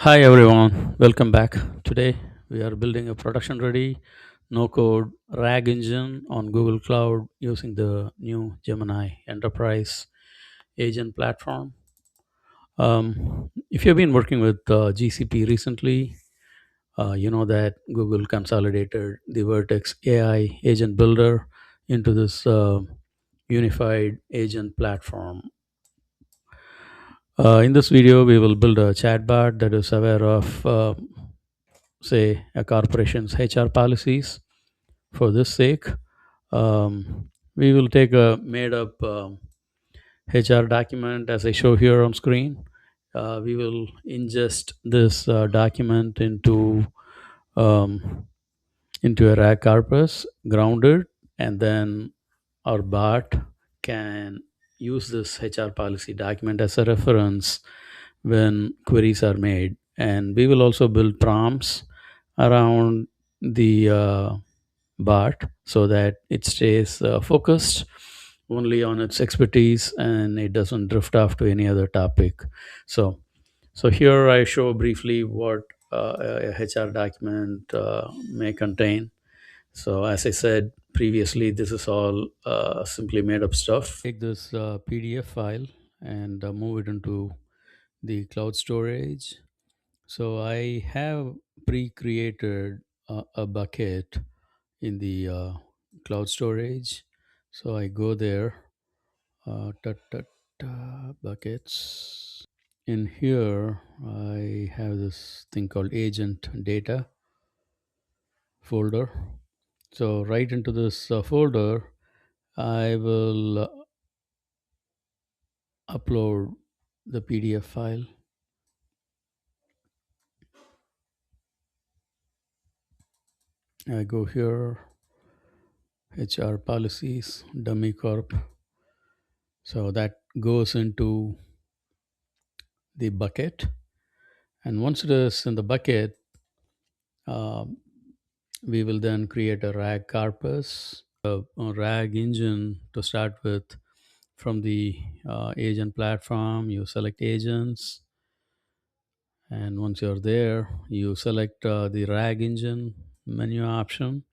Hi everyone, welcome back. Today we are building a production ready no code RAG engine on Google Cloud using the new Gemini Enterprise Agent Platform. If you've been working with GCP recently, you know that Google consolidated the Vertex AI agent builder into this unified agent platform. In this video, we will build a chatbot that is aware of say a corporation's HR policies. For this sake, we will take a made up HR document as I show here on screen. We will ingest this document um, into a RAG corpus, ground it, and then our bot can use this HR policy document as a reference when queries are made. And we will also build prompts around the bot so that it stays focused only on its expertise and it doesn't drift off to any other topic. So, so here I show briefly what a HR document may contain. So as I said previously, this is all simply made up stuff. Take this PDF file and move it into the cloud storage. So I have pre-created a bucket in the cloud storage. So I go there, buckets. In here, I have this thing called agent data folder. So right into this folder, I will upload the PDF file. I go here, HR policies, dummy corp. So that goes into the bucket. And once it is in the bucket, um, we will then create a RAG corpus, a RAG engine to start with. From the agent platform, you select agents, and once you're there, you select the RAG engine menu option.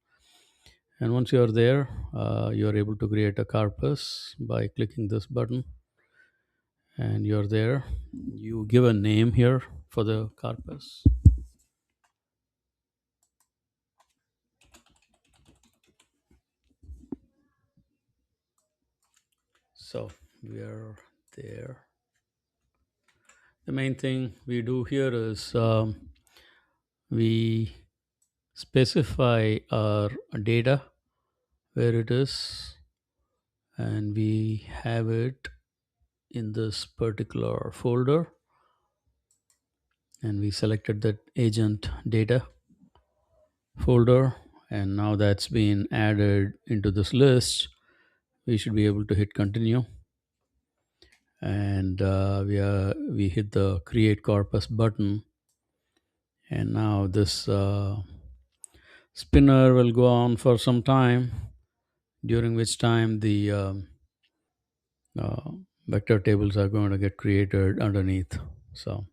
And once you're there, you're able to create a corpus by clicking this button. And you're there. You give a name here for the corpus. So we are there. The main thing we do here is we specify our data where it is, and we have it in this particular folder, and we selected that agent data folder, and now that's been added into this list. We should be able to hit continue, and we hit the create corpus button, and now this spinner will go on for some time, during which time the uh, vector tables are going to get created underneath. So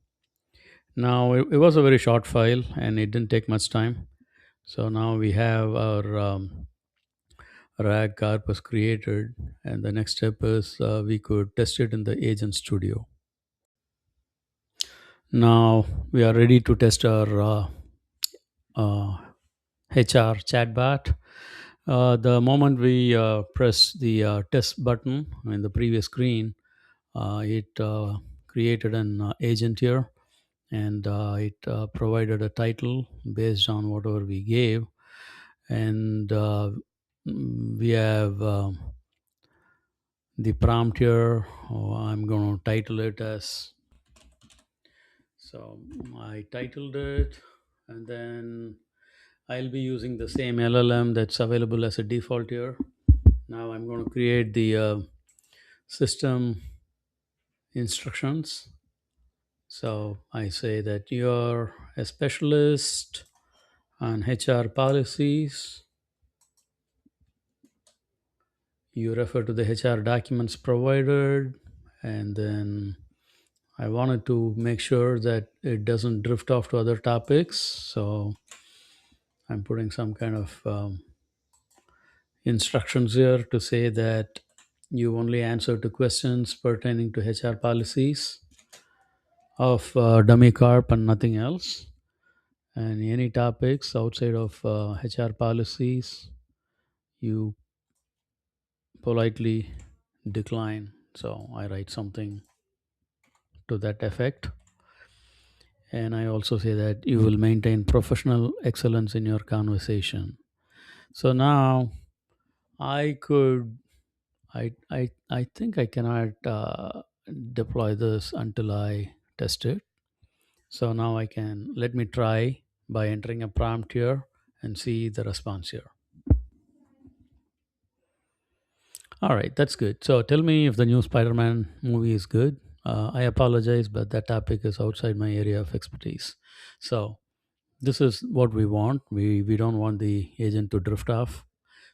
now it was a very short file and it didn't take much time. So now we have our RAG corpus created, and the next step is we could test it in the Agent Studio. Now we are ready to test our HR chatbot. The moment we press the test button in the previous screen, it created an agent here, and it provided a title based on whatever we gave. And we have the prompt here. I'm going to title it as, so I titled it, and then I'll be using the same LLM that's available as a default here. Now I'm going to create the system instructions. So I say that you're a specialist on HR policies. You refer to the HR documents provided, and then I wanted to make sure that it doesn't drift off to other topics. So I'm putting some kind of instructions here to say that you only answer to questions pertaining to HR policies of dummy carp and nothing else. And any topics outside of HR policies, you politely decline. So I write something to that effect. And I also say that you will maintain professional excellence in your conversation. So now I could, I think I cannot deploy this until I test it. So now I can, let me try by entering a prompt here and see the response here. All right, that's good. So tell me if the new Spider Man movie is good. I apologize, but that topic is outside my area of expertise. So this is what we want. We don't want the agent to drift off.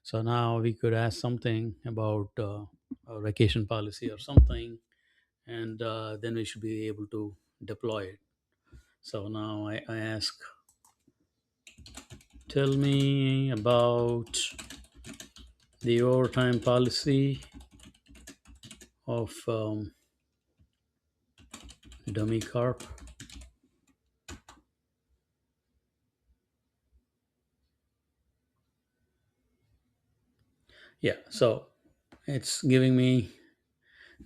So now we could ask something about a vacation policy or something, and then we should be able to deploy it. So now I ask, tell me about the overtime policy of dummy carp. Yeah, so it's giving me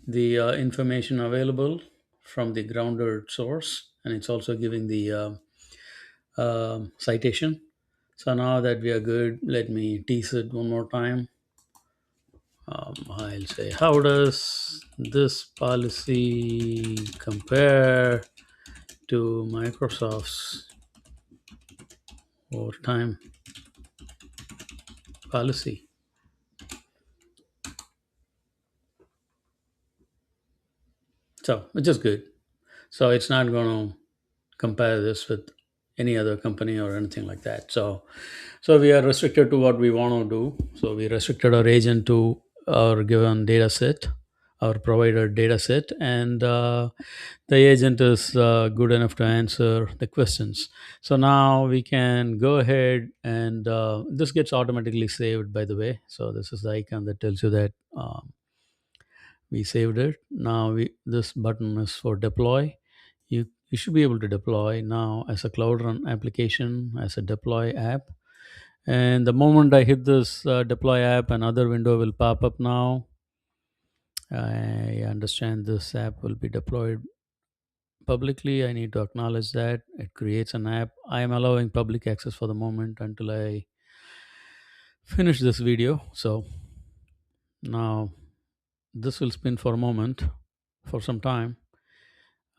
the information available from the grounded source, and it's also giving the citation. So now that we are good, let me tease it one more time. I'll say, how does this policy compare to Microsoft's overtime policy? So, which is good. So it's not going to compare this with any other company or anything like that. So we are restricted to what we want to do. So we restricted our agent to our given data set, our provided data set, and the agent is good enough to answer the questions. So now we can go ahead and this gets automatically saved, by the way. So this is the icon that tells you that we saved it. Now this button is for deploy. You should be able to deploy now as a Cloud Run application, as a deploy app. And the moment I hit this deploy app, another window will pop up now. I understand this app will be deployed publicly. I need to acknowledge that. It creates an app. I am allowing public access for the moment until I finish this video. So now this will spin for a moment, for some time.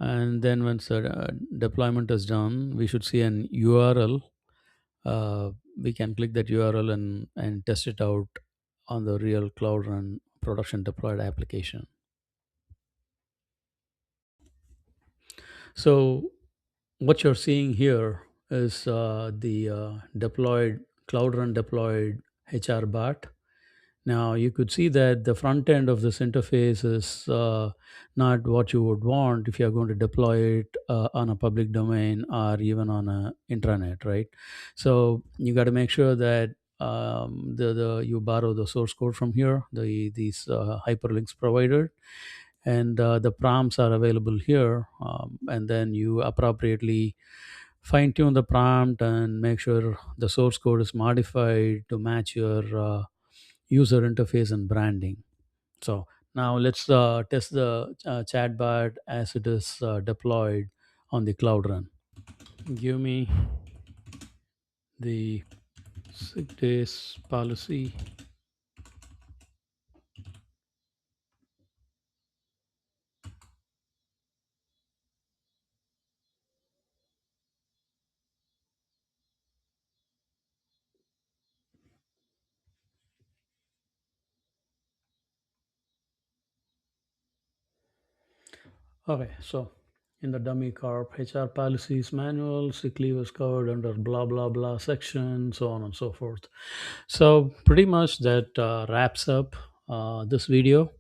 And then once the deployment is done, we should see an URL. We can click that URL and test it out on the real Cloud Run production deployed application. So what you're seeing here is the deployed Cloud Run deployed HR bot. Now you could see that the front end of this interface is not what you would want if you're going to deploy it on a public domain or even on a intranet, right? So you got to make sure that the you borrow the source code from here, these hyperlinks provided, and the prompts are available here, and then you appropriately fine tune the prompt and make sure the source code is modified to match your user interface and branding. So now let's test the chatbot as it is deployed on the Cloud Run. Give me the sick days policy. Okay, so in the dummy corp HR policies manual, sick leave is covered under blah blah blah section, so on and so forth. So pretty much that wraps up this video.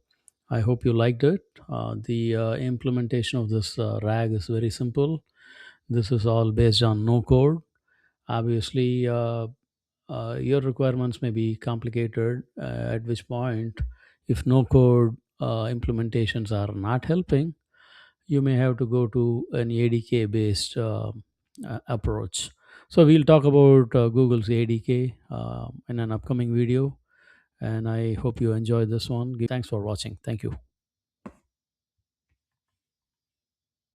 I hope you liked it. The implementation of this RAG is very simple. This is all based on no code. Obviously, your requirements may be complicated, at which point, if no code implementations are not helping, you may have to go to an ADK based approach. So, we'll talk about Google's ADK in an upcoming video, and I hope you enjoy this one. Thanks for watching. Thank you.